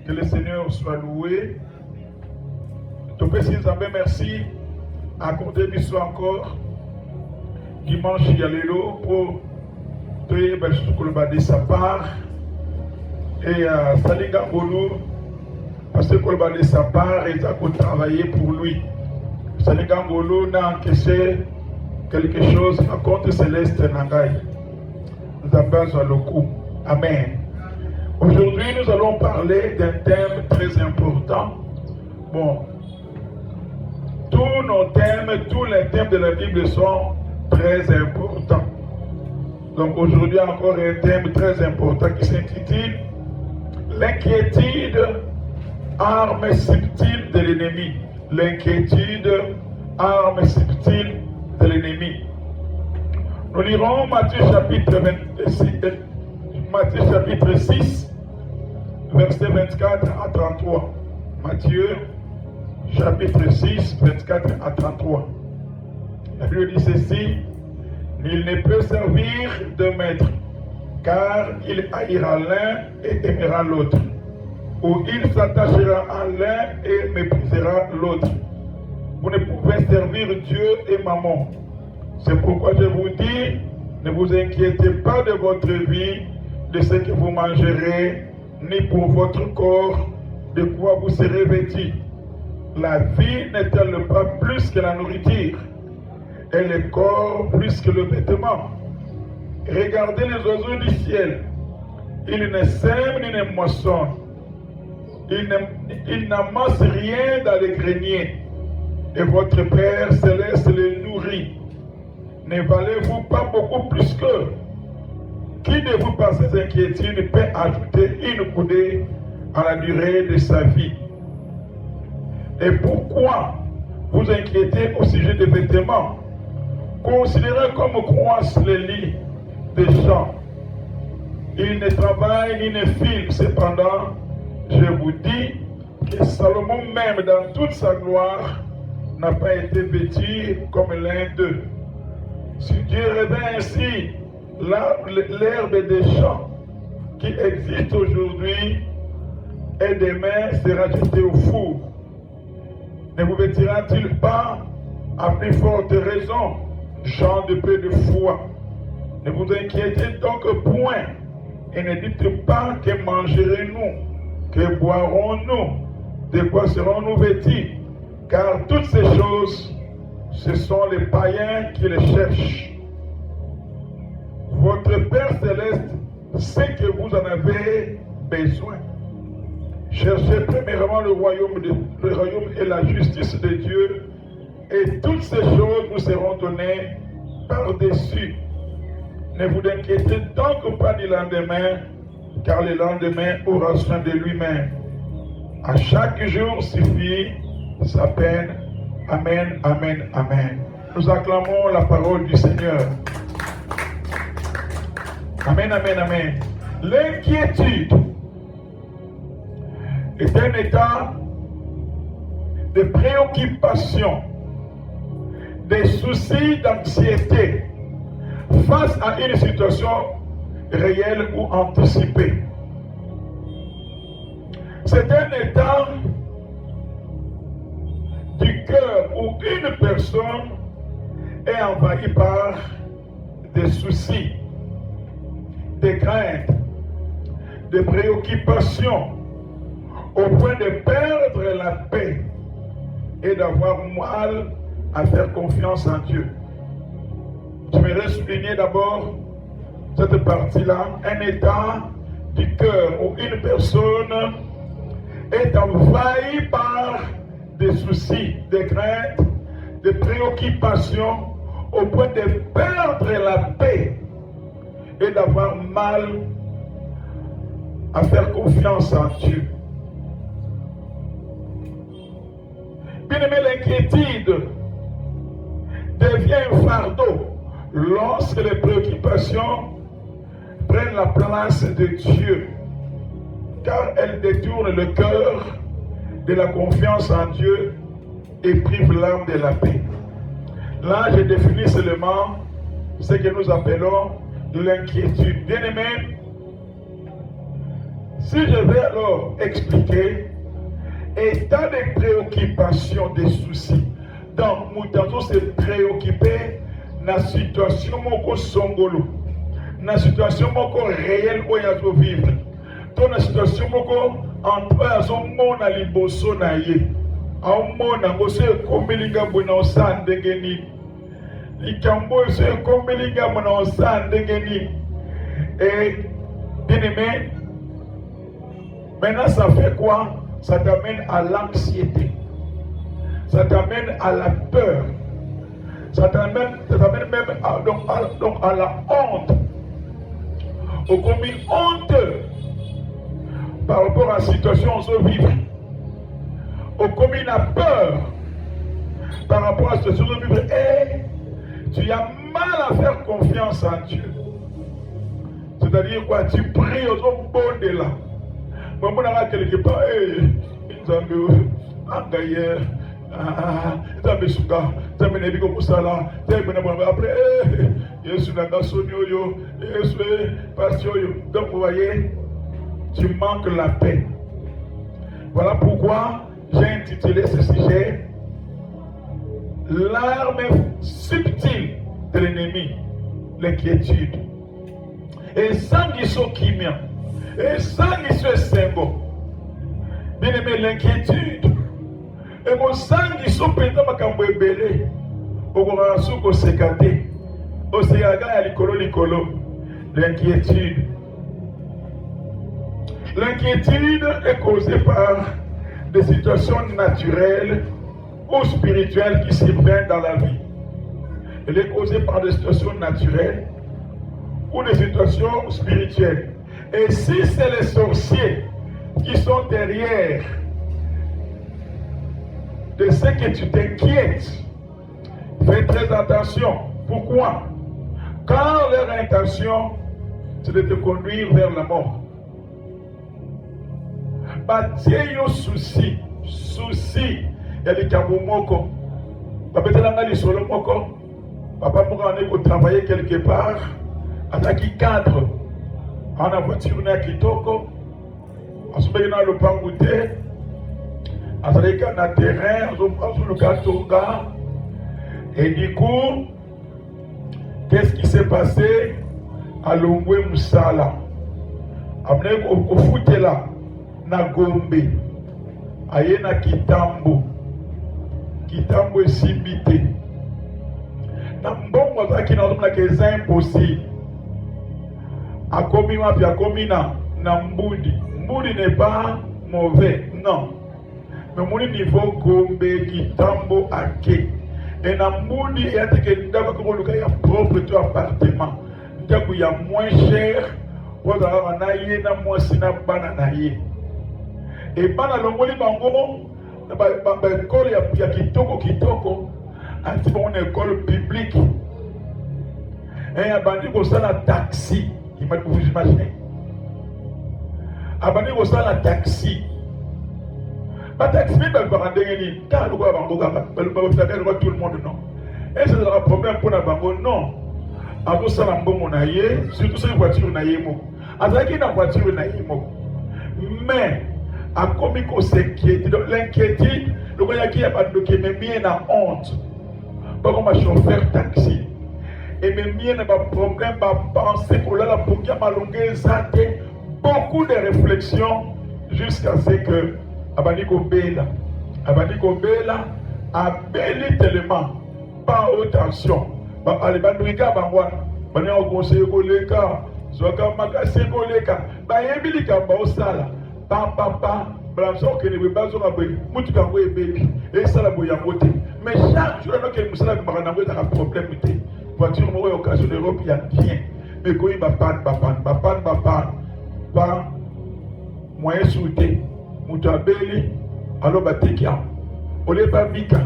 Que le Seigneur soit loué. Tout petit Zambé, merci. Accordez nous encore dimanche Yalélo pour prier de sa part. Et Salinga Ngolo, parce que Kolba de sa part, il a travaillé pour lui. Salinga Ngolo n'a encaissé quelque chose à compte céleste Nangai. Nous avons besoin de coup. Amen. Aujourd'hui, nous allons parler d'un thème très important. Bon, tous nos thèmes, tous les thèmes de la Bible sont très importants. Donc aujourd'hui, encore un thème très important qui s'intitule l'inquiétude, arme subtile de l'ennemi. L'inquiétude, arme subtile de l'ennemi. Nous lirons Matthieu chapitre 6, versets 24 à 33. Matthieu chapitre 6, 24 à 33. La Bible dit ceci: nul ne peut servir de maître, car il haïra l'un et aimera l'autre, ou il s'attachera à l'un et méprisera l'autre. Vous ne pouvez servir Dieu et Mammon. C'est pourquoi je vous dis, ne vous inquiétez pas de votre vie, de ce que vous mangerez, ni pour votre corps, de quoi vous serez vêtis. La vie n'est-elle pas plus que la nourriture, et le corps plus que le vêtement? Regardez les oiseaux du ciel. Ils ne sèment ni ne moissonnent. Ils n'amassent rien dans les greniers. Et votre Père céleste les nourrit. Ne valez-vous pas beaucoup plus qu'eux? Qui de vous, par ces inquiétudes, peut ajouter une coudée à la durée de sa vie? Et pourquoi vous inquiétez au sujet des vêtements? Considérez comme croissent les lits des champs. Ils ne travaillent ni ne filent. Cependant, je vous dis que Salomon même dans toute sa gloire n'a pas été vêtu comme l'un d'eux. Si Dieu revêt ainsi l'herbe des champs qui existe aujourd'hui et demain sera jetée au four, ne vous vêtira-t-il pas à plus forte raison, gens de peu de foi? Ne vous inquiétez donc point et ne dites pas que mangerons-nous, que boirons-nous, de quoi serons-nous vêtis? Car toutes ces choses, ce sont les païens qui les cherchent. Votre Père céleste sait que vous en avez besoin. Cherchez premièrement le royaume et la justice de Dieu, et toutes ces choses vous seront données par-dessus. Ne vous inquiétez donc pas du lendemain, car le lendemain aura soin de lui-même. À chaque jour suffit sa peine. Amen, amen, amen. Nous acclamons la parole du Seigneur. Amen, amen, amen. L'inquiétude est un état de préoccupation, de soucis, d'anxiété face à une situation réelle ou anticipée. C'est un état du cœur où une personne est envahie par des soucis, des craintes, des préoccupations, au point de perdre la paix et d'avoir mal à faire confiance en Dieu. Je voudrais souligner d'abord cette partie-là, un état du cœur où une personne est envahie par des soucis, des craintes, des préoccupations, au point de perdre la paix et d'avoir mal à faire confiance en Dieu. Bien-aimé, l'inquiétude devient un fardeau lorsque les préoccupations prennent la place de Dieu, car elles détournent le cœur de la confiance en Dieu et privent l'âme de la paix. Là, je définis seulement ce que nous appelons l'inquiétude. Bien-aimé, Si je vais alors expliquer, état de préoccupation, des soucis, donc Moutanzo se préoccuper na situation moko songolo, na situation moko réelle où yazo vivre, dans la situation moko entre yazo mona liboso na ye, au mona ngose komelinga bona osande geni, likambo se komelinga bona osande geni, et bien aimé, maintenant ça fait quoi? Ça t'amène à l'anxiété, ça t'amène à la peur, ça t'amène même à la honte. Au commis honte par rapport à la situation où on se vit. Au commis la peur par rapport à la situation où on se vit. Et tu as mal à faire confiance en Dieu. C'est-à-dire quoi? Tu pries aux hommes bons de là. Mais on a quelque part, ils ont engagé. Après, donc vous voyez, tu manques la paix. Voilà pourquoi j'ai intitulé ce sujet l'arme subtile de l'ennemi, l'inquiétude. Et sans kimia, et sans symbole. Bien aimé, l'inquiétude. Et mon sang qui sont pétants à Cambouébélé, au Gorassou, au Sécaté, au Ségaga, à l'Icolo, l'inquiétude. L'inquiétude est causée par des situations naturelles ou spirituelles qui surviennent dans la vie. Elle est causée par des situations naturelles ou des situations spirituelles. Et si c'est les sorciers qui sont derrière de ce que tu t'inquiètes, fais très attention. Pourquoi? Car leur intention, c'est de te conduire vers la mort. Bâtir yo souci, il y a des kabumoko. Papa telanga li solo moko. Papa pourra aller travailler quelque part, attaquer cadre. En a voiture na kitoko. Asubé na le pangouté. Azaleka na terrain, le Katonga. Et du coup, qu'est-ce qui s'est passé à Longwe Moussala? Amené au foot là, na Gombe, aye na Kitambo est simbité. Na mbongo zaki na zomna que c'est impossible. A komi mapi, a komi na Mbudi. Mbudi n'est pas mauvais, non. Mais mon niveau Gombe, Kitambo, Ake. Et na Mbudi, il y a des propre tout appartement. Il y a moins cher. Pour avoir un aïe, na moins sina bananaïe. Et pendant le moli bango, l'école il y a kitoko, anti bon école publique. Et il y a bandi qui ça la taxi. Vous imaginez? Abandi qui ça la taxi. Pas taxi, mais pas rendre ni car le quoi bango pas tout le monde non. Et c'est un problème pour la bango non. Abo ça la mbongo na ye, surtout cette voiture na ye mo. Azaki na voiture na ye mo. Mais à comme il s'inquiète, donc l'inquiétude, le gars qui a pas de qui me met en honte. Pas comme un chauffeur taxi. Et me met n'a pas problème, pas penser pour la pour qu'il y a malongé ça beaucoup de réflexions jusqu'à ce que Abaniko Bela a belé tellement pas haute tension. Bah allez bandrika bangwa, bani au conseil koleka, zoka makase koleka, bah yembilika ba osala. Papa, blanchon que ne pas sur abri, mutuka ngwe baby, et ça la boya côté. Mais chaque jour que nous sommes dans un problème, voiture moi occasion d'Europe il y a bien. Mais quand il va pas moyen souté, mutabeli, alors batekia, ole ba bika,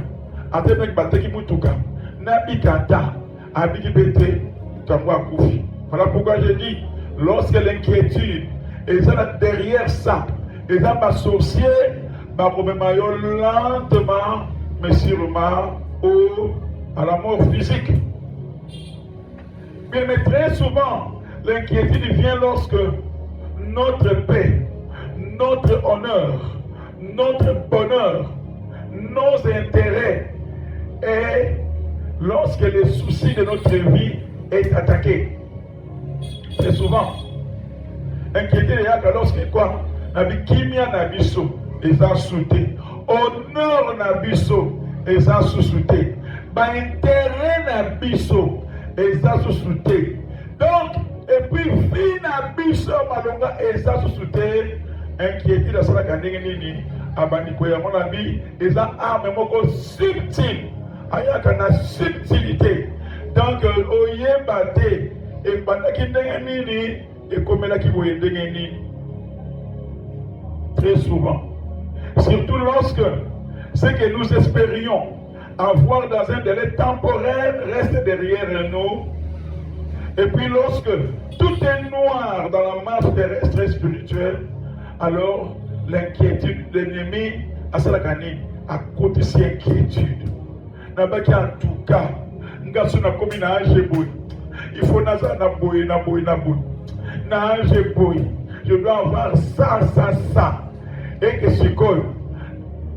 ate mek bateki mutuka, na bikata, abiki bete, tamwa koufi. Voilà pourquoi je dis, lorsque l'inquiétude et ça derrière ça, et ça va sorcier, va lentement, mais sûrement à la mort physique. Mais très souvent, l'inquiétude vient lorsque notre paix, notre honneur, notre bonheur, nos intérêts, et lorsque les soucis de notre vie est attaqué. Très souvent, inquiété lorsque quoi? Nabi kimia nabiso, ils ont sauté. Honneur nabiso, ils ont sous-sauté. Intérêt nabiso, ils ont sous-sauté. Donc, et puis, vie nabiso, malonga, ils ont sous-sauté. Inquiété dans la canine, abanikoya mon ami, ils ont arme moko subtil. Ayaka na subtilité. Donc, oye bate, et pendant qu'il nini, et comme là qui voyait nini. Très souvent. Surtout lorsque ce que nous espérions avoir dans un délai temporaire reste derrière nous. Et puis lorsque tout est noir dans la marche terrestre et spirituelle, alors l'inquiétude de l'ennemi à Salakani à côté de cette inquiétude. En tout cas, il faut je dois avoir ça. Et que ce que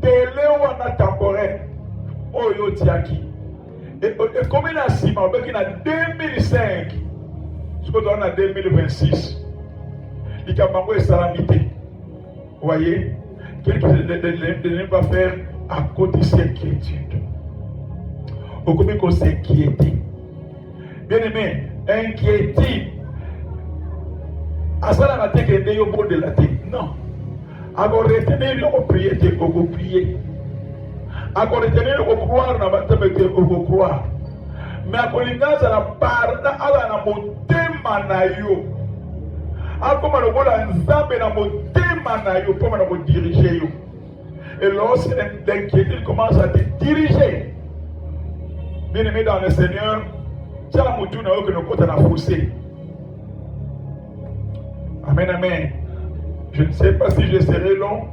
télé ou temporaire, oyo tiaki. Et comme il a 6 mois, il a 2005, ce qu'on a 2026, il y a une salamité. Vous voyez, quelque chose de pas faire à côté de cette inquiétude. Au combien qu'on s'inquiète. Bien aimé, inquiétude. À ça, la tête est au bout de la tête. Non. Alors, retenir au prier, au prier. Alors, retenir au croire, au croire. Mais à Colinga, ça la part, à la motema na yo. À comme le mot la nzambe na motema na yo, comme on diriger yo. Et lorsque l'inquiétude commence à te diriger, bien aimé dans le Seigneur, c'est la mouture que nous comptons à fossé. Amen, amen. Je ne sais pas si je serai long.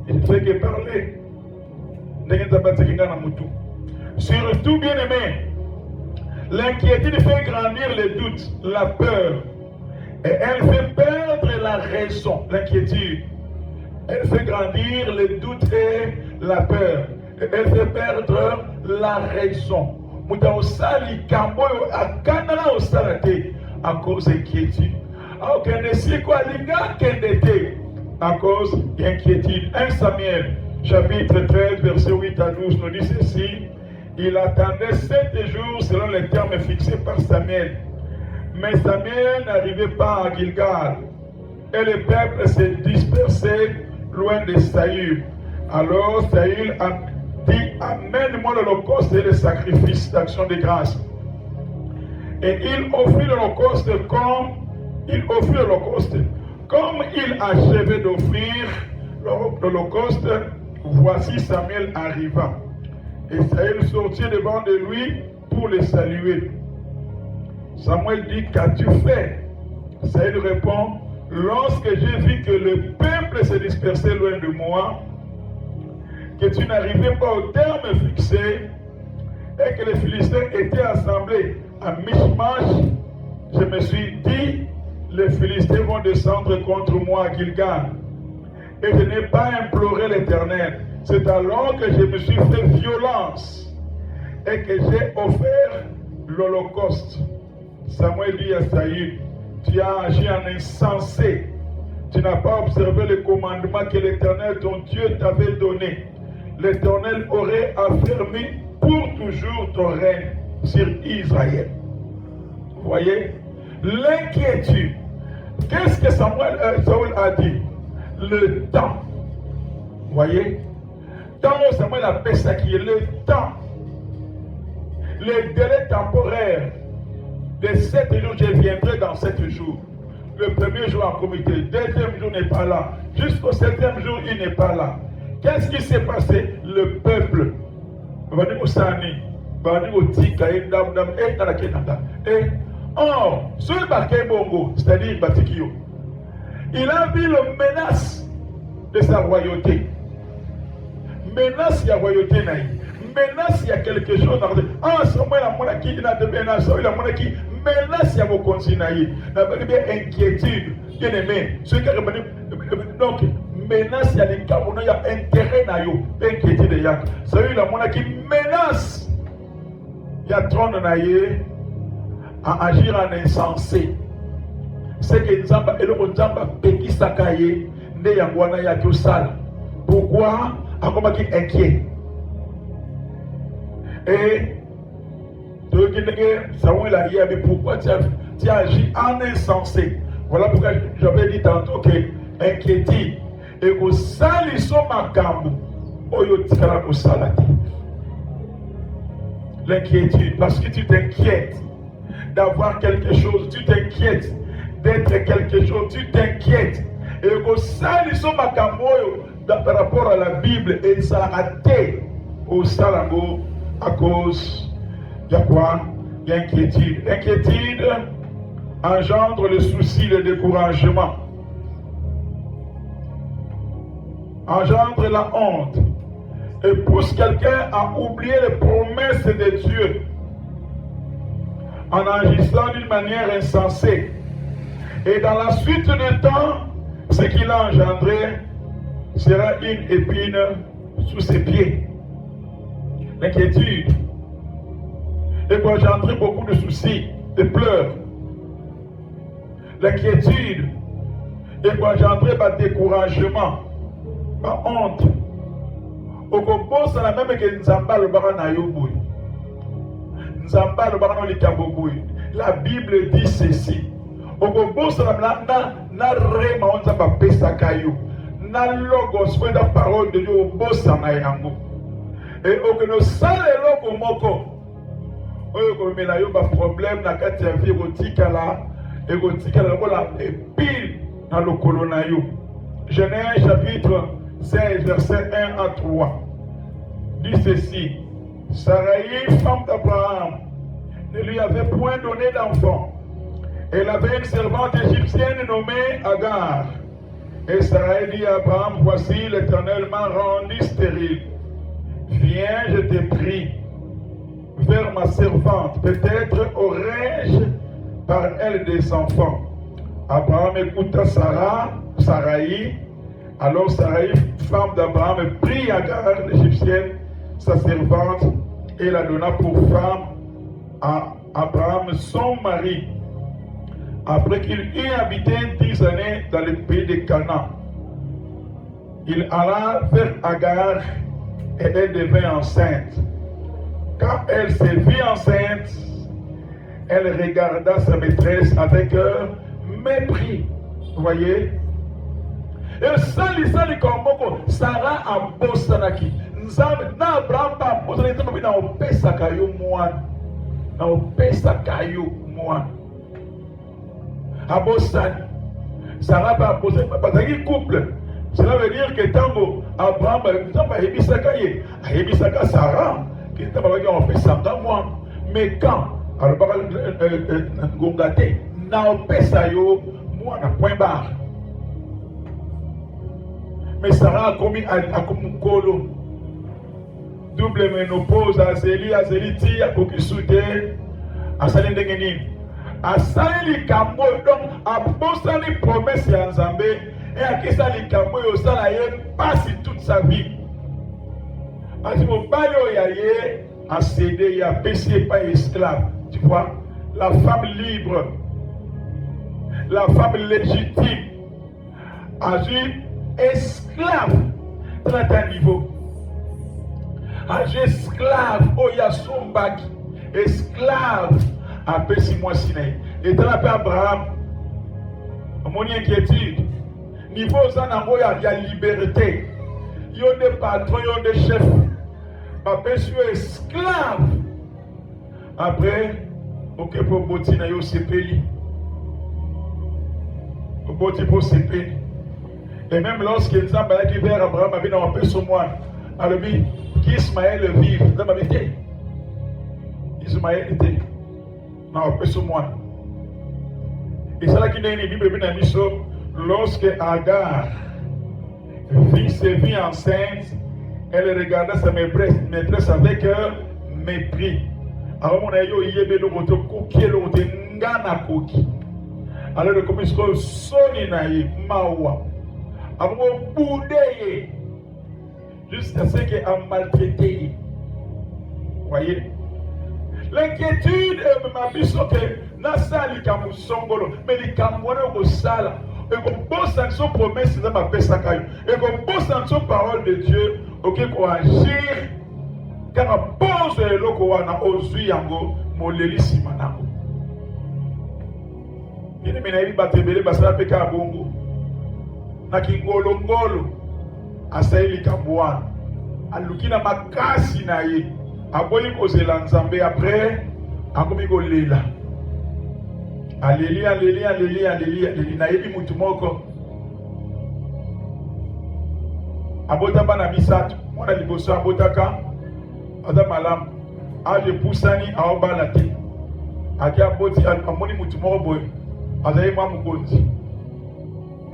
Il ne fait que parler. Surtout, bien aimé, l'inquiétude fait grandir les doutes, la peur. Et elle fait perdre la raison, l'inquiétude. Elle fait grandir les doutes et la peur. Et elle fait perdre la raison. À cause d'inquiétude. À cause d'inquiétude. 1 Samuel, chapitre 13, verset 8 à 12, nous dit ceci. Il attendait 7 jours selon les termes fixés par Samuel. Mais Samuel n'arrivait pas à Gilgal. Et le peuple s'est dispersé loin de Saül. Alors Saül a dit, amène-moi l'holocauste et le sacrifice d'action de grâce. Et il offrit l'holocauste comme il achevait d'offrir l'holocauste. Voici Samuel arriva. Et Saül sortit devant de lui pour le saluer. Samuel dit, qu'as-tu fait? Saül répond, lorsque j'ai vu que le peuple se dispersait loin de moi, que tu n'arrivais pas au terme fixé, et que les Philistins étaient assemblés à Michmash, je me suis dit, les Philistins vont descendre contre moi à Gilgal. Et je n'ai pas imploré l'Éternel. C'est alors que je me suis fait violence et que j'ai offert l'holocauste. Samuel dit à Saül, tu as agi en insensé. Tu n'as pas observé le commandement que l'Éternel, ton Dieu, t'avait donné. L'Éternel aurait affermi pour toujours ton règne sur Israël. Vous voyez? L'inquiétude. Qu'est-ce que Saül a dit? Le temps. Vous voyez? Tant Samuel appelle ça qui est le temps. Le délai temporaire. De 7 jours, je viendrai dans 7 jours. Le premier jour en comité, le deuxième jour n'est pas là. Jusqu'au 7e jour, il n'est pas là. Qu'est-ce qui s'est passé? Le peuple. Or, sur Baké Bongo, c'est-à-dire Batikio, il a vu la menace de sa royauté. Menace, il y a royauté. Menace, il y a quelque chose. Ah, c'est moi la monarchie, il a de menace, il a monarchie. Menace, il y a vos continents. Il y a bien inquiétude. Bien aimé, ceux qui ont Donc, menace, il y a les cas où il y a intérêt na yo, inquiétude de yak. C'est lui la mona qui menace. Il y a trône na ye à agir en insensé. C'est que Nzamba et le Nzamba peki sakaye ne yangwana ya sale. Pourquoi? À comment qui inquiet. Et pourquoi tu agis en insensé? Voilà pourquoi j'avais dit tantôt que inquiétude et que saliso makambo oyo tikala ko salati. L'inquiétude parce que tu t'inquiètes d'avoir quelque chose, tu t'inquiètes d'être quelque chose, tu t'inquiètes et que saliso makambo oyo par rapport à la Bible et ça a raté au salango à cause il y a quoi? Il y a inquiétude. L'inquiétude engendre le souci, le découragement. Engendre la honte. Et pousse quelqu'un à oublier les promesses de Dieu. En agissant d'une manière insensée. Et dans la suite du temps, ce qu'il a engendré sera une épine sous ses pieds. L'inquiétude. Et pour engendrer beaucoup de soucis, de pleurs. L'inquiétude. Et pour engendrer le découragement, la honte. Au Congo, c'est la même que Nzamba le Barana Yoboui. Nzamba le Barana Likaboboui. La Bible dit ceci. Au Congo, c'est la même na rema on Nzamba Pesakayo. Na logos, la parole de Dieu au Bossa Nayango. Et au que nous salons le moko. Oyo komela yo ba problème na kati ya vie erotikala la épile na lokolo na yo. Genèse chapitre 16 verset 1 à 3 dit ceci: Sarai, femme d'Abraham, ne lui avait point donné d'enfant. Elle avait une servante égyptienne nommée Agar. Et Sarai dit à Abraham: Voici, l'Éternel m'a rendu stérile. Viens, je te prie, vers ma servante, peut-être aurais-je par elle des enfants. Abraham écouta Sarai. Alors Sarai, femme d'Abraham, prit Agar, l'Égyptienne, sa servante, et la donna pour femme à Abraham, son mari. Après qu'il eut habité 10 années dans le pays de Canaan, il alla vers Agar et elle devint enceinte. Quand elle s'est vue enceinte, elle regarda sa maîtresse avec mépris. Vous voyez? Et sali komoko Sarah a bosanaki. Na Abraham pa bosanaki na opesa kayo mwana. Na opesa kayo mwana. Abosani. Sarah pa bosanaki parce couple. Cela veut dire que tango Abraham a ebisaka ye, a ebisaka Sarah. Mais quand Gongate n'a pas yo moi na point barre. Mais Sarah a commis à Kumukolo double ménopause à Zéli ti à Kokisute à Salendengeni à Sali Kambo donc à Bosani promesse à Nzambe et à Kisali Kambo au Salaye passe toute sa vie. A cédé, il a baissé pas esclave. Tu vois, la femme libre, la femme légitime, agit esclave dans un niveau. Agit esclave, Oyasombaki, esclave, à Pessimoi Sinaï. Et dans la paix Abraham, mon inquiétude, niveau Zanango, il y a liberté. Il y a des patrons, il y a des chefs. Papa suis esclave. Après, ok pour botina yo sepeli. Boti pour sepeli. Et même lorsque Nzamba qui vers Abraham avait dans un peu sur moi, alors lui, qui Ismaël vive, dans ma vie. Ismaël était dans un peu sur moi. Et c'est là qu'il y a une Bible bien mise lorsque Agar vit ses vies enceintes. Elle regarda sa maîtresse avec mépris. Alors, on a eu le moto cookie, le moto ngana cookie. Alors, le commissaire Soni naï, Mawa. à mon boudé, jusqu'à ce qu'il a maltraité. Voyez? L'inquiétude est ma biso que nasa likamu songolo, mais likamu wana sala. Et qu'on bosse dans son promesse de ma paix sakayo. Et qu'on bosse dans son parole de Dieu, ok, qu'on agir. Car on pose le loko wana ozui yango moleli simanango. Yene menayi batebele basala peka bongo. Na kingolo ngolo asaili kambuana. Alukina makasi na ye. Aboyi kozela nzambe après akomi kolela. Aleli na yebi mutu moko. Abota bana misatu, mwana liboso abotaka aza malamu. Aje pusani aobala te. Aki aboti amoni mutu moko boye. Azaye mwa mukonzi.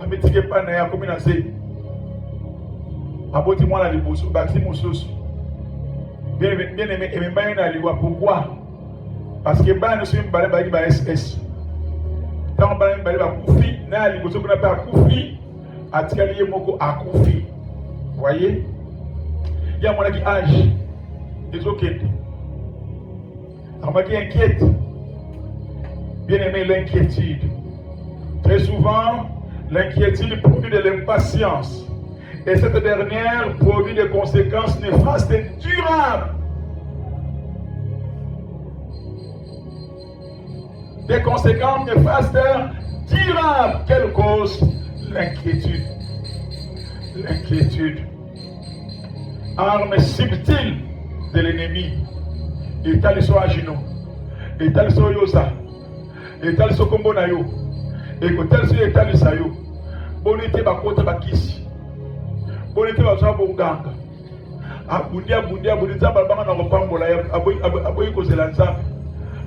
Ametike pana ya komi na se. Aboti mwana liboso bakisi mususu. Bien aimé, et na liwa. Pourquoi? Parce que bana so mbale ba ba SS. Tant bana mbale ba kufi na liboso kuna pa kufi atikali ye moko akufi. Voyez? Il y a mon âge des autres. Qui inquiète. Bien aimé, l'inquiétude. Très souvent, l'inquiétude produit de l'impatience. Et cette dernière produit des conséquences néfastes et durables. Des conséquences néfastes durables. Quelle cause? L'inquiétude. L'inquiétude. Arme subtile de l'ennemi. Et tel soit Agino. Et tel soit Yosa. Et tel soit Kombonayo. Et que tel soit tel soit Yo. Bonité bakota bakisi. Bonité bazwa bonganga. Abundia nzamba banga na kopambola aboyi kozela nzambe.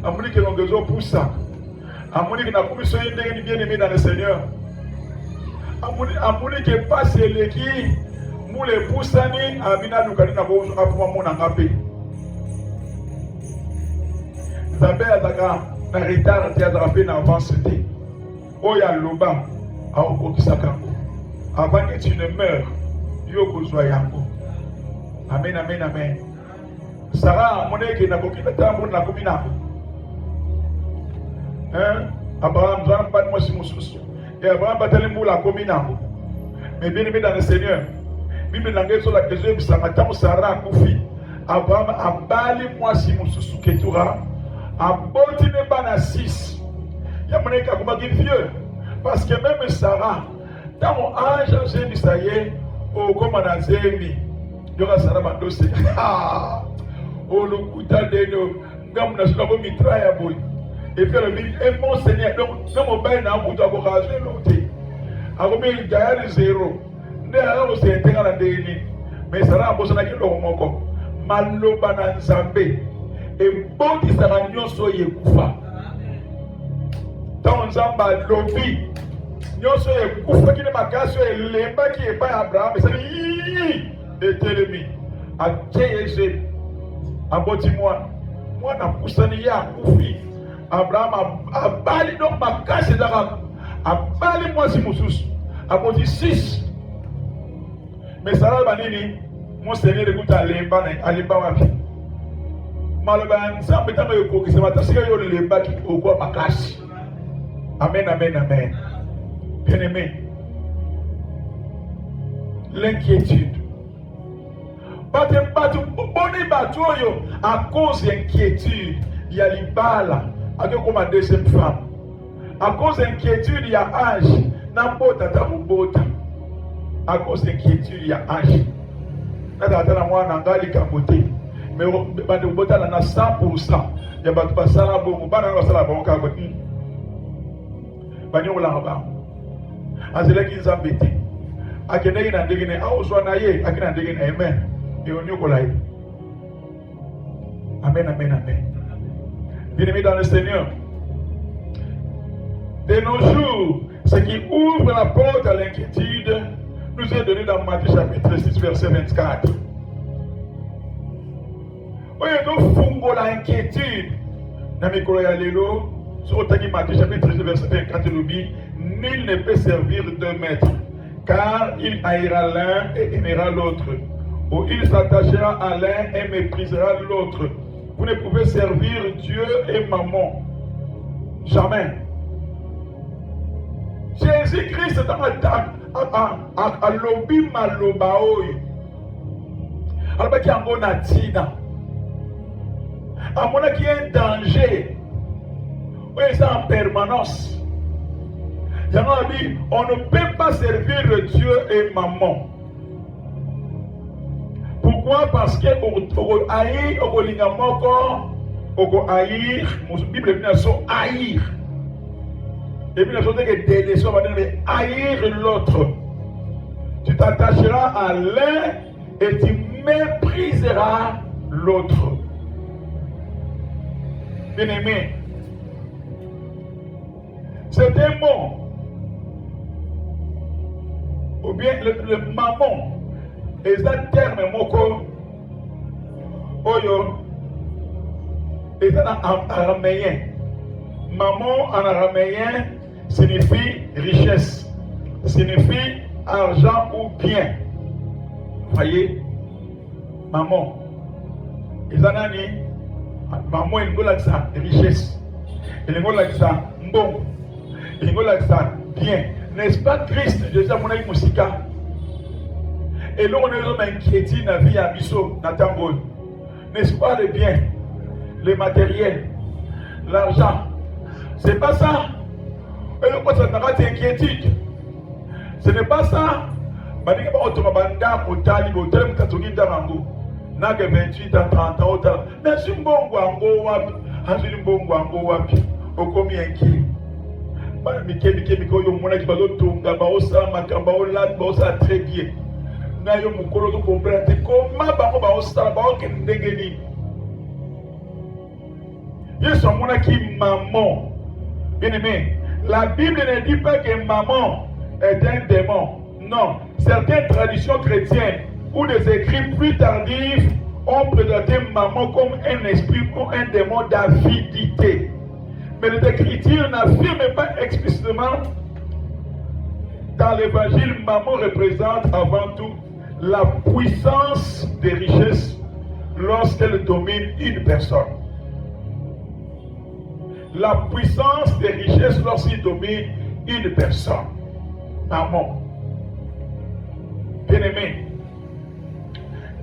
Amuni ke ngezo pusa. Amuni ke na komiso ndenge ni bien aimé dans le Seigneur. Amuni ke passe leki mule pusani abina lukani na bo apuma mona ngape. Nzambe azaka na retard te azaka pe na avance te. Oya loba aokokisaka. Avant que tu ne meurs, Yoko Zoyango. Amen, amen, amen. Sarah, moneke na kokita tambo na komina. Abraham, Jean, pas de moi si mususu. Et Abraham, pas tellement la komina. Mais bien aimé dans le Seigneur. Bible n'engage sur la question de Samatan, Sarah, Koufi. Abraham, abali moi si mususu ketura. Aboti ne bana 6. Y'a moneke à comment vieux. Parce que même Sarah, dans mon âge, j'ai dit ça y est. Oh, comme on a zémi, il y aura ça dans dossier. Ah, oh, le coup d'adeno, comme on a sur la mitraille à bout. Et puis le mille, et mon Seigneur, donc, mon bain n'a pas de raser l'autre. A combien il y a 0. Ne a pas c'est intérêt à la déni. Mais ça va besoin de l'homme moko. Maloba Nzambe. Et bon, il sera nyon soye koufa. Dans Nzamba lobby. Nyoso ye kufa kine makaso elemba ki epa Abraham esali etelemi akeyeze aboti mwana kusani ya kufi Abraham abali donc makase daka abali mwasi mususu aboti 6 mais Sarah banini mon Seigneur écoute alemba na alemba wapi maloba nzambe tama yokokisa matasika yo lemba ki okwa makasi. Amen, amen, amen. Bien-aimé, l'inquiétude. À cause d'inquiétude, il y a l'ibala, comme ma deuxième femme. À cause d'inquiétude, il y a âge. À cause d'inquiétude, il y a âge. Mais il y a 100%. Il y a des azelaki nzambe te akendeki na ndenge ne aozwa na ye akina ndenge na amen et on yokola ye. Amen, amen, amen. Bien-aimés dans le Seigneur, de nos jours, ce qui ouvre la porte à l'inquiétude nous est donné dans Matthieu chapitre 6 verset 24. Oye do fungo la inquiétude na mikolo ya lelo sur Matthieu chapitre 6 verset 24 nous dit nul ne peut servir 2 maîtres, car il haïra l'un et aimera l'autre, ou il s'attachera à l'un et méprisera l'autre. Vous ne pouvez servir Dieu et maman. Jamais. Jésus-Christ est à lobi maloba oyo. Alors qu'il y a un natina. À mon avis, il y a un danger. Oui, c'est en permanence. On ne peut pas servir Dieu et maman. Pourquoi? Parce que on haïr, on haïr, mon Bible dit haïr. Et puis, on va dire haïr l'autre. Tu t'attacheras à l'un et tu mépriseras l'autre. Bien aimé, c'est un mot. Ou bien le maman. Et ça terme moko. Oyo. Et ça en araméen. Maman en araméen signifie richesse. Signifie argent ou bien. Voyez? Maman. Et ça n'a ni. Maman il veut ça richesse. Il veut ça bon. Il veut ça bien. N'est-ce pas Christ? Jésus a mon avis musical. Et là on est inquiété dans la vie à Bissot, dans Tango. N'est-ce pas le bien, le matériel, l'argent? C'est pas ça. Et le quoi ça n'a pas d'inquiétude. Ce n'est pas ça. Mais il y a pas autre banda au tali au tali katoni darango. N'a que 28 ans, 30 ans, autant. Mais si mbongo ango wapi, hanjili mbongo ango wapi, okomi inquiet. Miko yo mona ki bazo tonga ba osa makamba o lat ba osa très bien. Na yo mukolo to comprendre comment bango ba osa ba o kendenge ni. Yesu mona ki maman. Bien aimé, la Bible ne dit pas que maman est un démon. Non, certaines traditions chrétiennes ou des écrits plus tardifs ont présenté maman comme un esprit ou un démon d'avidité. Mais les Écritures n'affirment pas explicitement. Dans l'évangile, maman représente avant tout la puissance des richesses lorsqu'elle domine une personne. La puissance des richesses lorsqu'il domine une personne. Maman. Bien-aimé.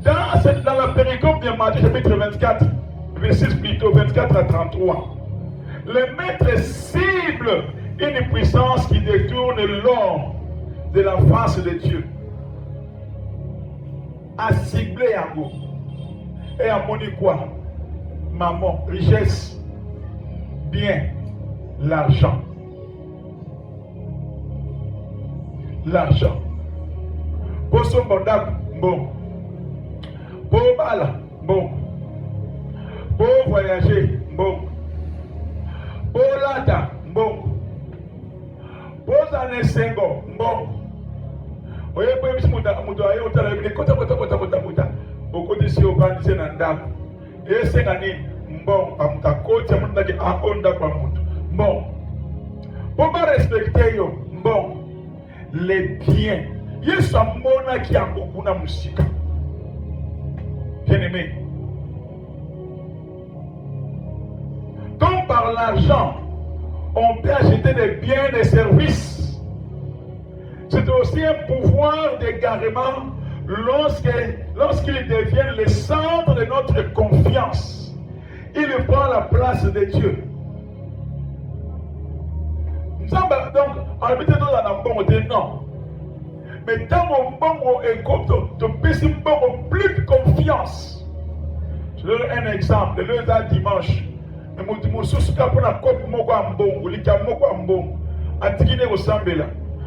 Dans la péricope de Matthieu chapitre 24, verset plutôt 24 à 33, le maître cible une puissance qui détourne l'homme de la face de Dieu. A ciblé à vous. Et à mon quoi? Maman, richesse, bien, l'argent. L'argent. Pour son bon. Pour bala, bon. Pour voyager, bon. Pour lata, bon. Pour années 5 ans, bon. Vous voyez, si vous avez un kota. Au côté si vous avez un ndako. Et c'est gagné, bon, à côté, vous avez un ndako. Bon. Pour pas respecter, bon. Les biens. Il y a ce monde qui a beaucoup de musique. Bien aimé. Comme par l'argent, on peut acheter des biens, des services. C'est aussi un pouvoir d'égarement lorsqu'ils deviennent le centre de notre confiance. Il prend la place de Dieu. Donc, on a peut-être dans un bon côté, non. Mais dans mon bon écoute, tu peux plus de confiance. Je donne un exemple. Le dimanche, je suis pour la coupe de Antigine au Sambela.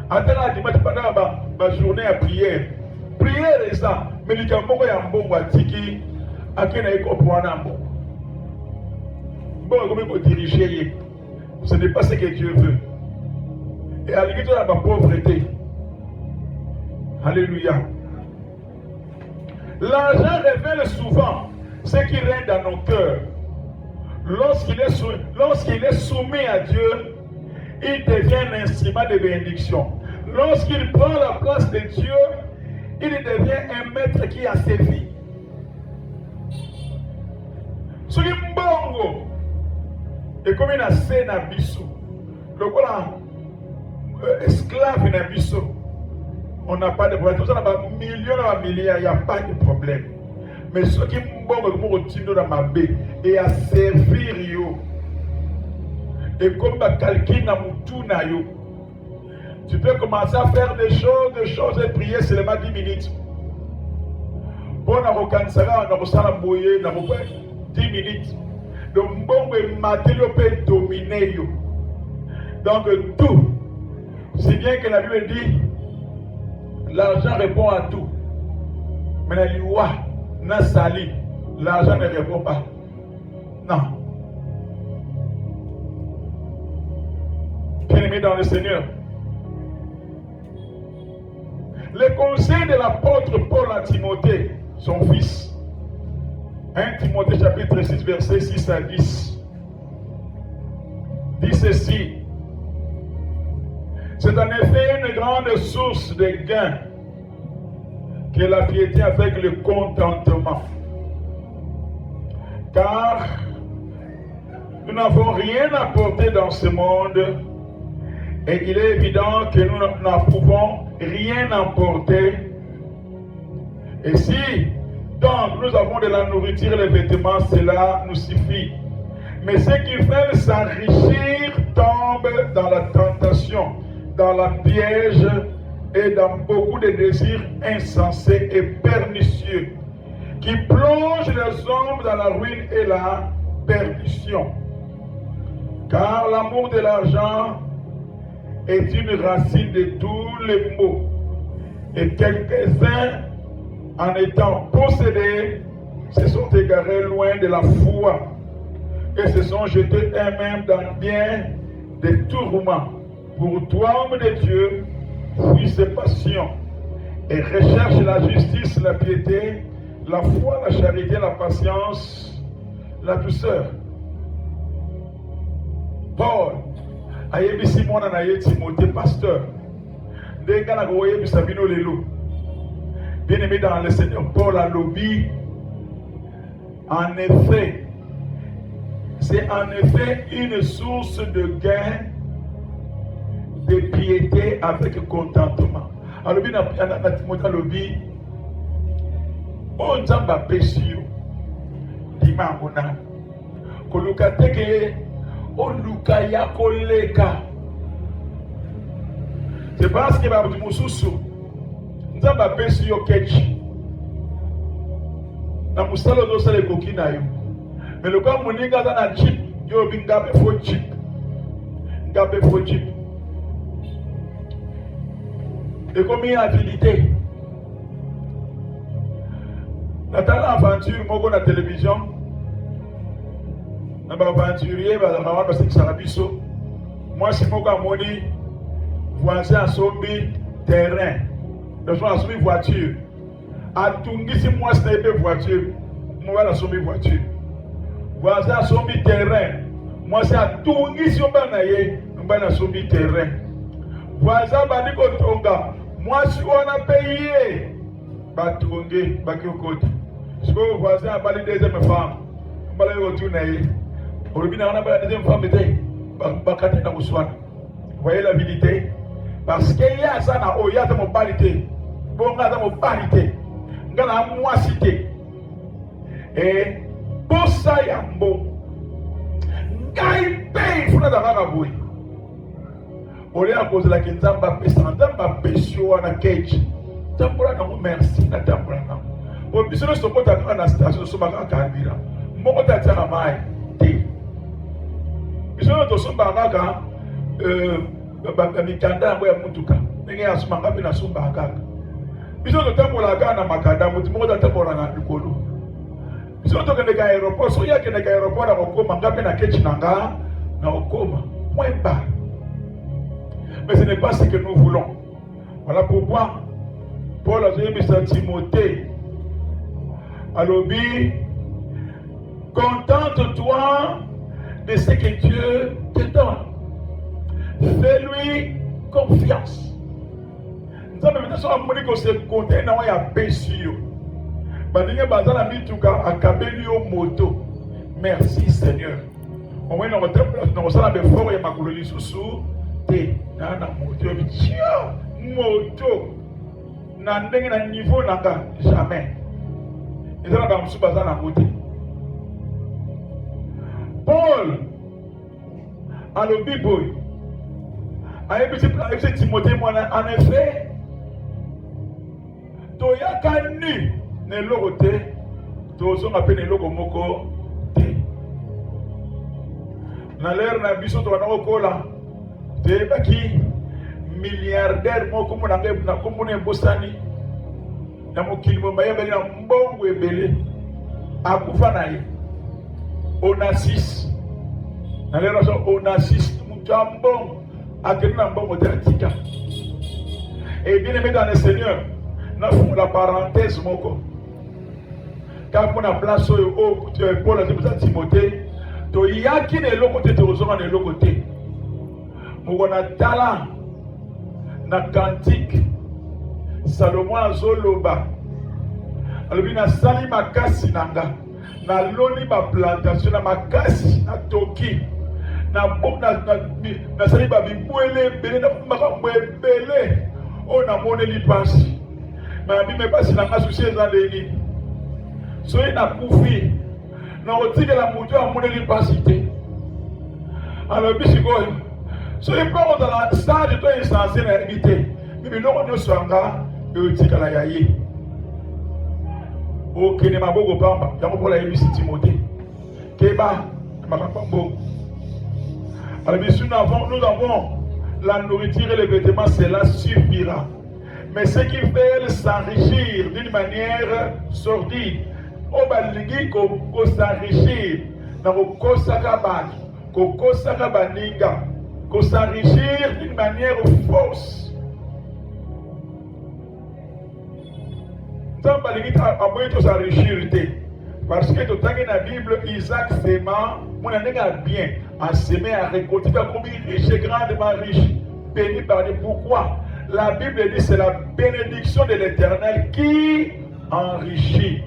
Attends, dimanche, pendant ma journée à prière. Prière est ça. Mais il y a un bon à Tiki, à qui n'a pas pour un bon. Bon, comment il faut diriger? Ce n'est pas ce que Dieu veut. Et à l'égard de la pauvreté. Alléluia. L'argent révèle souvent ce qui règne dans nos cœurs. Lorsqu'il est soumis à Dieu, il devient un instrument de bénédiction. Lorsqu'il prend la place de Dieu, il devient un maître qui a servi. Ce qui est bon, et comme il a fait un bisso, le voilà, esclave dans bisso, on n'a pas de problème. Tout ça, on a millions, on a milliards, il n'y a pas de problème. Mais ce qui est bon, c'est que dans ma baie et à servir yo. Et comme quelqu'un n'a tout na yo. Tu peux commencer à faire des choses et prier seulement 10 minutes. Bon, on a recansara, on a resalamboye, on a 10 minutes. Donc, bon, le matériau peut dominer yo. Donc, tout. Si bien que la Bible dit, l'argent répond à tout. Mais la loi n'a sali, l'argent ne répond pas. Non. Bien-aimé dans le Seigneur. Le conseil de l'apôtre Paul à Timothée, son fils. 1 Timothée chapitre 6, versets 6 à 10. Dit ceci. C'est en effet une grande source de gain que la piété avec le contentement. Car nous n'avons rien apporté dans ce monde et il est évident que nous n'en pouvons rien emporter. Et si donc nous avons de la nourriture et des vêtements, cela nous suffit. Mais ceux qui veulent s'enrichir tombent dans la tentation, dans la piège et dans beaucoup de désirs insensés et pernicieux qui plongent les hommes dans la ruine et la perdition. Car l'amour de l'argent est une racine de tous les maux. Et quelques-uns, en étant possédés, se sont égarés loin de la foi et se sont jetés eux-mêmes dans bien des tourments. Pour toi, homme de Dieu, fuis ses passions et recherche la justice, la piété, la foi, la charité, la patience, la douceur. Paul, ayebisi mwana na ye Timothée, pasteur. Ndenge na koyebisa bino lelo. Bien-aimé dans le Seigneur, Paul a lobby. En effet, c'est en effet une source de gain, de piété avec contentement. Alors, na Timothée lobby, on nzamba pesio, dima mona, koluka teke, oluka ya koleka. C'est parce que babuti mususu, nzamba pesio kechi. Na musalo do sale kokina yo. Mais le cas moninga na chip, yo bingabe fo chip. Ngabe fo chip. Et comme il y a habilité. Nathan aventure moko na télévision. Na ba aventurier ba na ba c'est sarabiso. Moi c'est moko amoni voisin a sombi terrain. Donc on a sombi voiture. Atungisi moi c'est voiture. Moi la sombi voiture. Voisin a sombi terrain. Moi c'est atungisi on ba na ye, on ba na sombi terrain. Voisin ba ni ko tonga. Moi, si on a payé, Batungé, Bakiokote. Si vos voisins a parlé de deuxième femme, on va aller retourner. Au début, on a parlé de deuxième femme, Bakate na Moussoine. Vous voyez la vérité? Parce qu'il y a ça, il y a mon parité. Bon, il y a mon parité. Il y a moi cité. Et pour ça, il y a un bon. Il paye, il faut la bouille. On a posé la question, Nzamba pesio na cage. Tambola na merci na tambola na. Au biso so kota na station so baka kabira. Moko ta tsana mai te. Biso to so baka ba mikanda ya mutuka. Ndenge ya so manga na so baka. Biso to tambola na makanda mutu moko ta tambola na likolo. Biso to kende ka aéroport so ya kende ka aéroport na kokoma ngapi na cage nanga na okoma. Point bas. Mais ce n'est pas ce que nous voulons. Voilà pourquoi Paul a dit à Timothée, alors contente-toi de ce que Dieu te donne. Fais-lui confiance. Ça me met sur la monnaie que c'est côté non il y a péché. Bandingue bazala mituka akabeli au moto. Merci Seigneur. Au moins nous ça la fort et makuloli susu te na moto bitia moto na ndenge na niveau nanga jamais. Et ça va me sous bazala moto. Paul à le biboy avec Timothée en effet toyaka ni ne loko te tozonga pe ne loko moko te na l'air na biso to na kola te baki milliardaire moko mo na komune bosani na mokili mo bayebeli na mbongo ebele akufa na ye Onassis na l'air na Onassis mutambo akeni na mbongo te atika et bien aimé dans le Seigneur na la parenthèse moko quand on a place au Paul a dit Timothée to yaki ne loko te tozonga ne loko te moko na tala na cantique Salomon azoloba alobi na sali makasi nanga na loni ba plantation na makasi na toki na sali ba bibwele bele na makambo ebele o na moneli pasi na bime pasi na ngasusi ezaleli soki na kufi na kotikela moto amoneli pasi te alobi sikoyo soki mpo kozala stage to esense na yebi te biloko nyonso yanga eyotikala ya ye okende maboko pamba yango mpola yebisi Timothée keba makambo mbongo alobi nous avons la nourriture et les vêtements, cela suffira. Mais ceux qui veulent s'enrichir d'une manière sordide, on va ligi ko s'enrichir, na ko sakaba, ko sakaba ninga, ko s'enrichir d'une manière fausse. Ça va ligi à moyen de s'enrichir. Parce que tout dans la Bible, Isaac s'aimant, mon a bien, à s'aimer, à récolter, comme il est riche, grandement riche, béni par Dieu. Pourquoi? La Bible dit c'est la bénédiction de l'Éternel qui enrichit.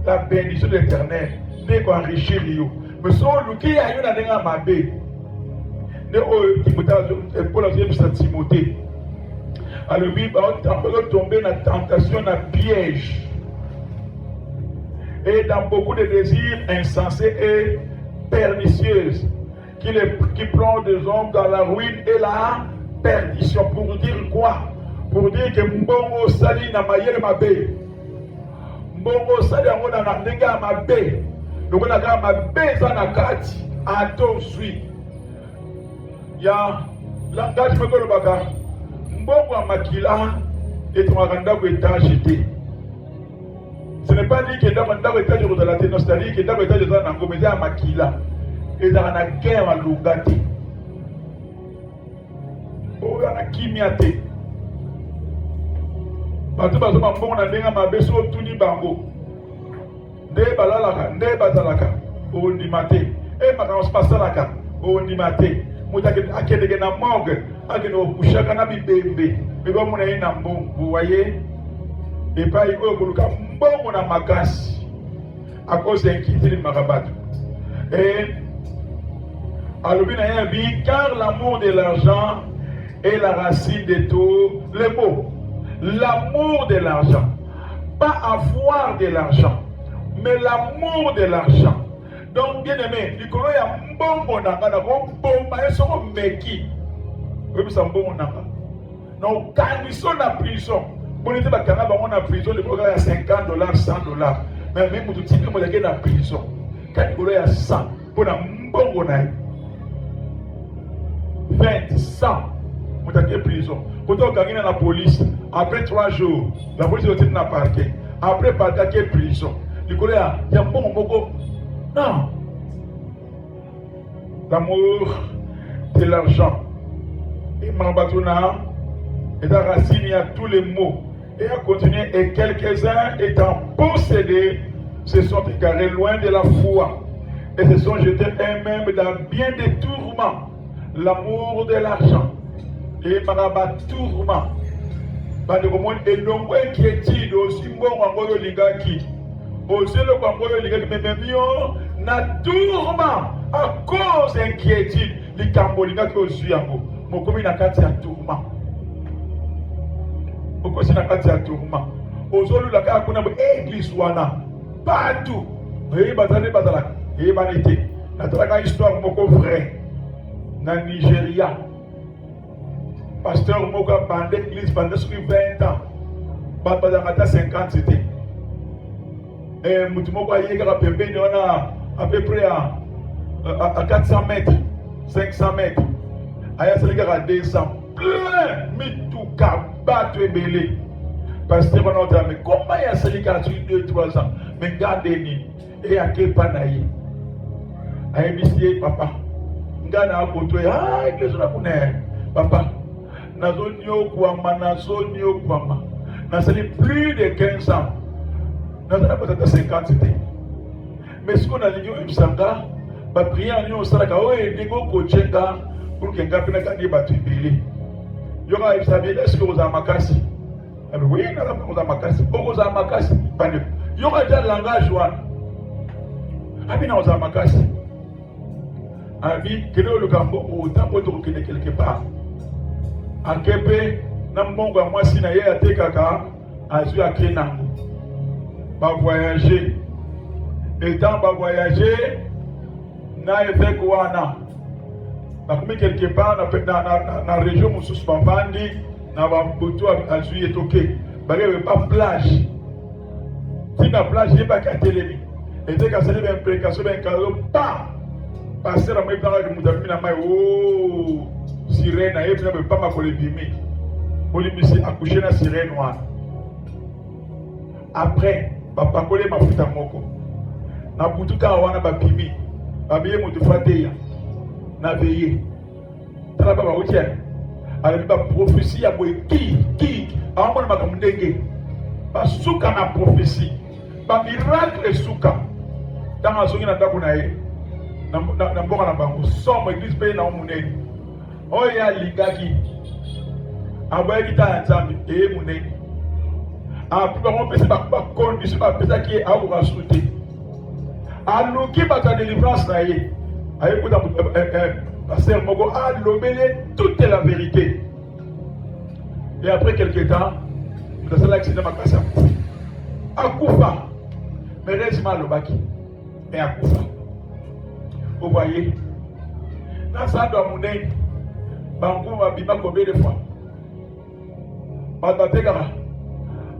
La bénédiction de l'Éternel n'est qu'enrichir Rio. Mais si on qui a eu un mabé, Paul a dit à Timothée, alors lui, on peut tomber dans la tentation, dans le piège. Et dans beaucoup de désirs insensés et pernicieux qui plongent des hommes dans la ruine et la perdition. Pour dire quoi? Pour dire que Mbongo Sali na mayele mabe. Mbongo Sali yango na ndenge mabe. Donc on a mabe za na kati ato sui. Ya langage mekolo baka. Mbongo makila et ton agenda ko étage té. Ce n'est pas dit que dans le étage de la ténor, c'est-à-dire que dans le étage de la Nangomé, à Makila, et dans la guerre à Lugati. Oh, à la Kimiate. Parce que on a déjà ma beso tout ni bango. De balalaka, de bazalaka, au nimate. Et maintenant, on se passe à la au nimate. Moutake akede na morgue, akede au bouchaka na bibembe. Mais comme on a une ambon, vous voyez? Et pas il faut que bon a makasi à cause d'inquiétude de Marabatou. Et alors car l'amour de l'argent est la racine de tous les maux. L'amour de l'argent, pas avoir de l'argent, mais l'amour de l'argent. Donc bien aimé, il y a un bon monanga, un bon maïs, un meki. Oui, c'est un bon monanga. Donc quand ils sont en prison. Pour les Canada, on a prison, le programme à $50, $100. Mais même pour tout type, on a prison. Quand il y a 100, pour un bon 20, 100, on a prison. Pour tout le la police, après 3 jours, la police est dans le parquet. Après, parquet prison. Il y a un bon beaucoup. Non. L'amour de l'argent. Et Mambatuna est la racine à tous les maux. Et à continuer, et quelques-uns étant possédés se sont égarés loin de la foi et se sont jetés eux-mêmes dans bien des tourments, l'amour de l'argent Et maraba tourment. Et donc, inquiétude aussi, bon, on va ligaki. Aussi, le Congo, ligaki, mais mieux, na tourment à cause d'inquiétude. Les Cambolina qui aussi, mon commune a quatre tourment. Pourquoi c'est la quatre tourment? Aujourd'hui, la carte qu'on a église wana partout. Et batale batala. Et banité. La histoire moko vrai. Na Nigeria. Pasteur moko a bandé l'église pendant 20 ans. Batala 50 c'était. Et Moutumoko a yéga pembe on a à peu près à 400 mètres, 500 mètres. Aya Sénégal à 200. Plein mitouka battu et belé. Pasteur on a dit mais comment il y a Sénégal sur 2-3 ans? Mais gardez-ni. Et à quel panaï? Aïe monsieur papa. Ngana akoto église la connaît. Papa. Nazonio kwama nazonio kwama. N'a plus de 15 ans. N'a pas 50 c'était. Mais ce qu'on a dit au Msanga, ba prier en union salaka o et nego kochenga pour que ngapina kadi batubili. Yoga ibsabi est-ce que vous avez makasi? Oui, nous avons makasi. Beaucoup za makasi. Yoga déjà langage one. Abina oza makasi. Abi kelo le gambo autant pour te quelque part. En Kébé, Nambongo moi si na ye atekaka azu akenango. Ba voyager. Et tant ba voyager na évêque wana. Ba comme quelque part na région mususu bavandi na ba boto azu etoke. Ba ne pas plage. Si na plage il pas katelemi. Et dès que c'est une imprécation ben cadeau pas. Passer à moi dans le monde na mai oh sirène na yebna be pas ma kolebimi. Bolibisi accoucher na sirène noire. Après papa kolé mafuta moko. Na butuka wana ba bimi. Ba biye mutu fateya. Na veillé. Tala baba otia. Ale ba prophétie ya boy ki. Amona makamundenge. Ba suka na prophétie. Ba miracle suka. Dans la zone na ye. Na mboka na bango. Somme église pe na munene. Oya ligaki. Aboye kita nzambi e munene. A plus on peut pas condition pas peut-être qui a ou rajouter. Alouki ba ta délivrance na ye. Aye ko da pasteur moko a lobelé toute la vérité. Et après quelque temps, dans l'accident makasa. Akufa. Mais reste mal au baki. Et akufa. Vous voyez, dans ça doit monnaie, banco va bima combien de fois? Babategara,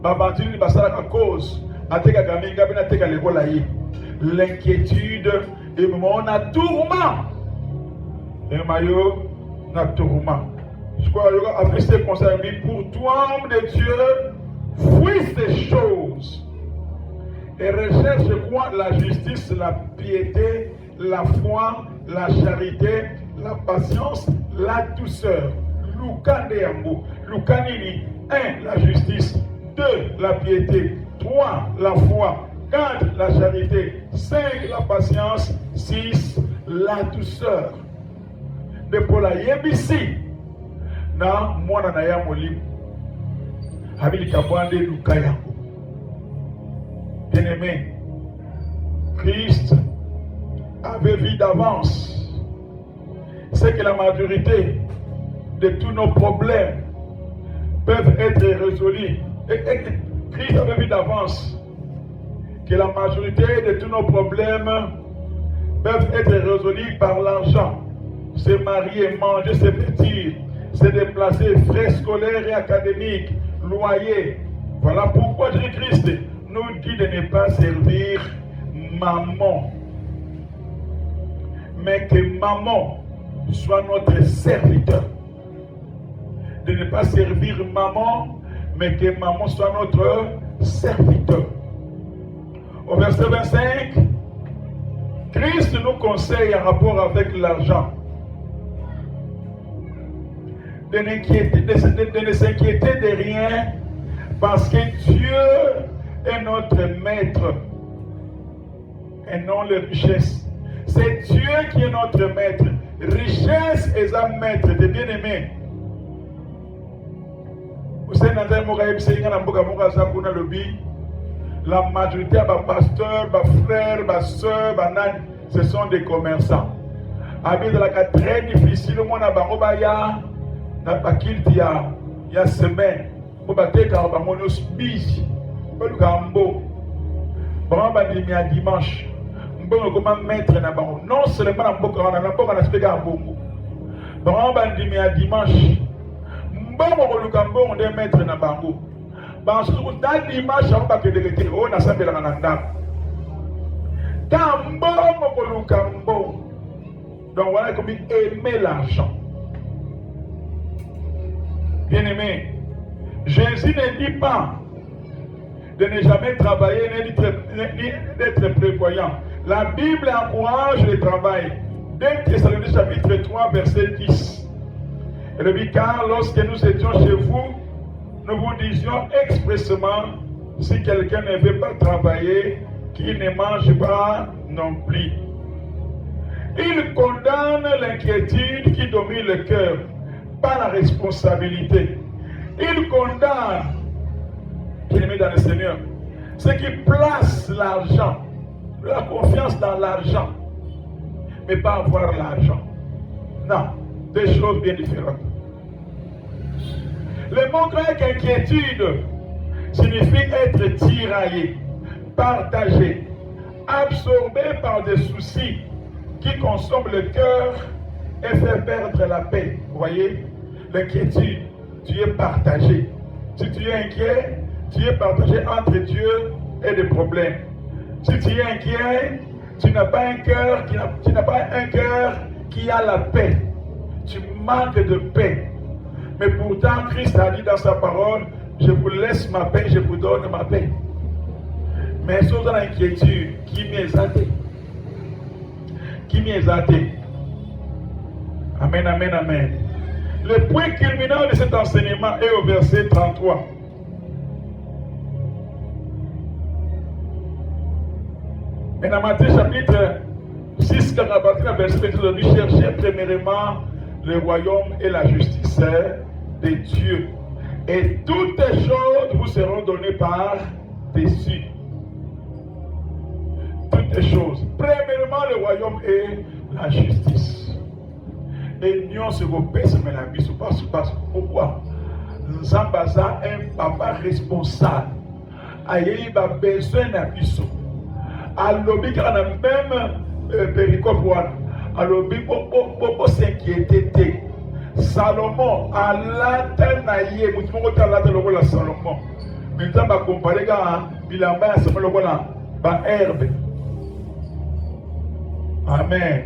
babatuli basala à cause, atega gaminga bina tega legola yi. L'inquiétude et mon tourment. Et maillot na tourment. Je crois qu'il y a après ces conseils pour toi, homme de Dieu, fuis ces choses. Et recherche quoi? La justice, la piété, la foi, la charité, la patience, la douceur. Lukande Yambo. Lukanini. 1. La justice. 2. La piété. 3. La foi. 4. La charité. 5. La patience. 6. La douceur. De Paula Yebisi. Na mwana na ya molim. Habili kabwande Lukaya. Bien-aimé, Christ avait vu d'avance c'est que la majorité de tous nos problèmes peuvent être résolus. Et Christ avait vu d'avance que la majorité de tous nos problèmes peuvent être résolus par l'argent. Se marier, manger, se vêtir, se déplacer, frais scolaires et académiques, loyer. Voilà pourquoi Jésus-Christ nous dit de ne pas servir maman, mais que maman soit notre serviteur. De ne pas servir maman, mais que maman soit notre serviteur. Au verset 25, Christ nous conseille en rapport avec l'argent de ne s'inquiéter de rien parce que Dieu est notre maître et non les richesses. C'est Dieu qui est notre maître. Richesse est un maître de bien-aimé. La majorité des pasteurs, des frères, des soeurs, ce sont des commerçants. Avec la très difficile, on a barobaya, n'a pas qu'il y a semaine, pour battre car on a busy, pour le gambo, bon à dimanche, bon comment mettre na bon, non seulement na boka on a pas na aspect gambo, bon à dimanche, bon le gambo on doit mettre na bango, bon surtout dans dimanche on va que de l'été, on a ça de la nanda, gambo le gambo. Donc voilà comment aimer l'argent. Bien aimé, Jésus ne dit pas de ne jamais travailler ni d'être prévoyant. La Bible encourage le travail. 2 Thessaloniciens chapitre 3 verset 10. Elle dit car lorsque nous étions chez vous, nous vous disions expressément si quelqu'un ne veut pas travailler, qu'il ne mange pas non plus. Il condamne l'inquiétude qui domine le cœur, pas la responsabilité. Il condamne, qui met dans le Seigneur, ceux qui placent l'argent, la confiance dans l'argent, mais pas avoir l'argent. Non, deux choses bien différentes. Le mot grec inquiétude signifie être tiraillé, partagé, absorbé par des soucis qui consomment le cœur et fait perdre la paix. Vous voyez, l'inquiétude, tu es partagé. Si tu es inquiet, tu es partagé entre Dieu et des problèmes. Si tu es inquiet, tu n'as pas un cœur qui a la paix. Tu manques de paix. Mais pourtant, Christ a dit dans sa parole, je vous laisse ma paix, je vous donne ma paix. Mais sur l'inquiétude, qui m'est athée? Qui m'est athée? Amen, amen, amen. Le point culminant de cet enseignement est au verset 33. Et dans Matthieu chapitre 6, quand à partir du verset 22, cherchez premièrement le royaume et la justice de Dieu. Et toutes les choses vous seront données par-dessus. Toutes les choses. Premièrement, le royaume et la justice. Et nous, se repèse, mais la vie se passe. Pourquoi? Nous avons un papa responsable. Il a besoin d'un biseau. Alors, il a même péricope. Alors, il s'inquiéter. Salomon, à l'Atanaïe, vous Salomon. Maintenant, on va comparer, il a un herbe. Amen.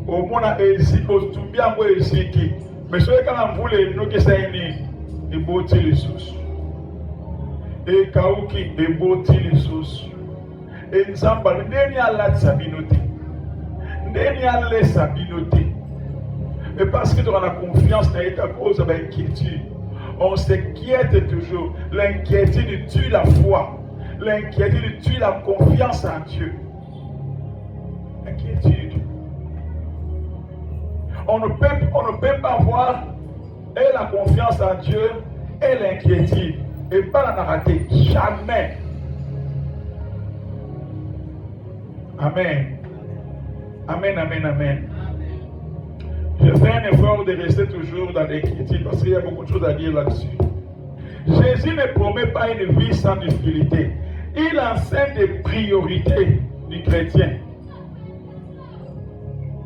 Au moins, tout bien, mais ce qu'on voulait, nous qui sommes et bâtir les sources. Et Kaouki, et bâtir les sources. Et nous sommes pas, nous avons la sabinoté. Nous avons la sabinoté. Mais parce que tu as la confiance dans ta cause de l'inquiétude, on s'inquiète toujours. L'inquiétude tue la foi. L'inquiétude tue la confiance en Dieu. Inquiétude. On ne peut pas avoir et la confiance en Dieu et l'inquiétude et pas la rater. Jamais. Amen. Amen, amen, amen. Je fais un effort de rester toujours dans l'inquiétude parce qu'il y a beaucoup de choses à dire là-dessus. Jésus ne promet pas une vie sans difficulté. Il enseigne des priorités du chrétien.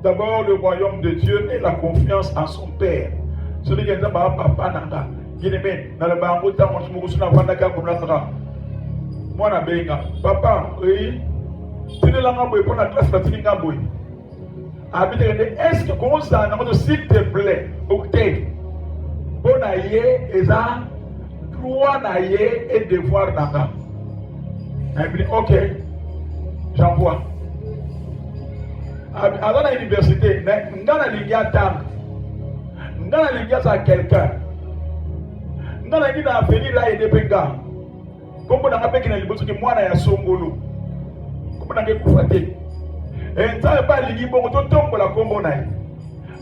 D'abord le royaume de Dieu et la confiance en son Père. Celui qui est là, papa nanga. Qui est dans le bango, moi na benga. Papa, oui. Tu ne l'as pas pour la classe latine boy. Est-ce que comment ça, s'il te plaît, ok, bon aïe, et ça, droit aïe et devoir nanga. Ok, j'envoie. À l'université, dans la ligue à table, dans la ligue à quelqu'un, dans la ligue à venir là et des pégas, comme on a rappelé qu'il y a des choses qui moi n'a songolo, comme on a des coups. Et ça n'est pas ligue bon, on tombe la combo naï.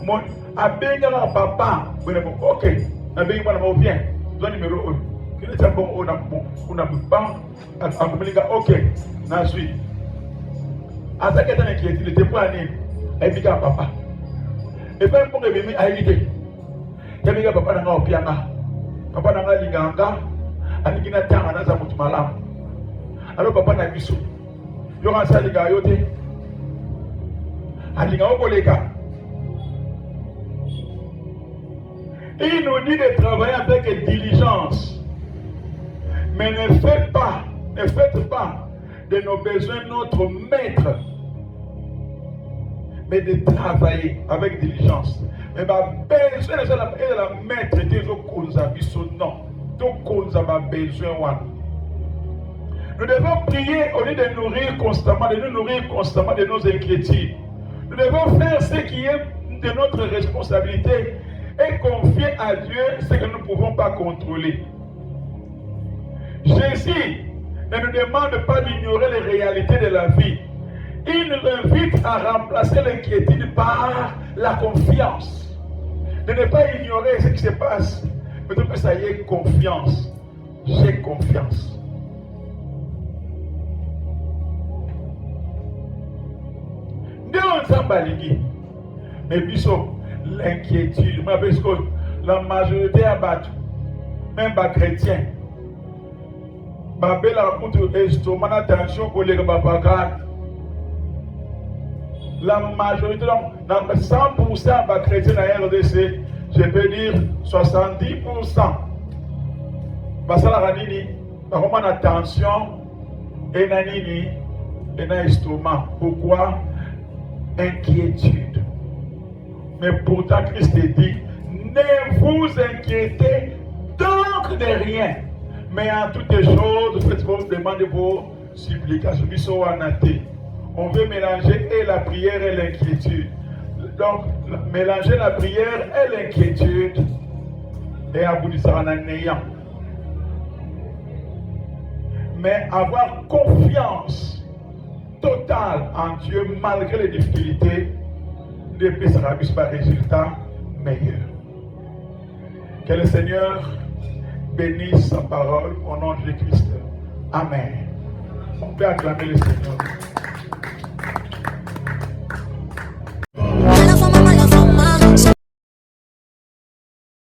Mon abéga papa, ok, abéga moi bien. Toi numéro 1. Qui est bon, on a pas. Ok, n'a suis. À ça qu'est-ce qui était pour aller. Et puis papa. Et puis pour bébé à l'idée. Et puis papa n'a pas piana. Papa n'a pas liganga. Ani kina tanga na za mutu malamu. Alors papa n'a biso. Yo kan sa liga yote. Alinga okoleka. Il nous dit de travailler avec diligence. Mais ne faites pas de nos besoins notre maître. Mais de travailler avec diligence. Mais ma besoin de la maître des autres non. Donc on a besoin. Nous devons prier au lieu de nous nourrir constamment de nos inquiétudes. Nous devons faire ce qui est de notre responsabilité et confier à Dieu ce que nous ne pouvons pas contrôler. Jésus ne nous demande pas d'ignorer les réalités de la vie. Il nous invite à remplacer l'inquiétude par la confiance. De ne pas ignorer ce qui se passe, mais que ça y est, confiance. J'ai confiance. Mais biso, l'inquiétude, la majorité a battu, même pas chrétien. Babel a contre estomac, attention pour les babagades. La majorité, 100% de chrétiens dans la RDC, je peux dire 70%. Parce que la ranini, par contre, attention, et nanini, et na estomac. Pourquoi? Inquiétude. Mais pourtant, Christ dit, ne vous inquiétez donc de rien. Mais en toutes choses, faites-vous demander vos supplications. On veut mélanger et la prière et l'inquiétude. Donc, mélanger la prière et l'inquiétude et aboutir en ayant. Mais avoir confiance totale en Dieu malgré les difficultés ne peut se ramasser par résultat meilleur. Que le Seigneur bénisse sa parole au nom de Christ. Amen. On peut acclamer le Seigneur.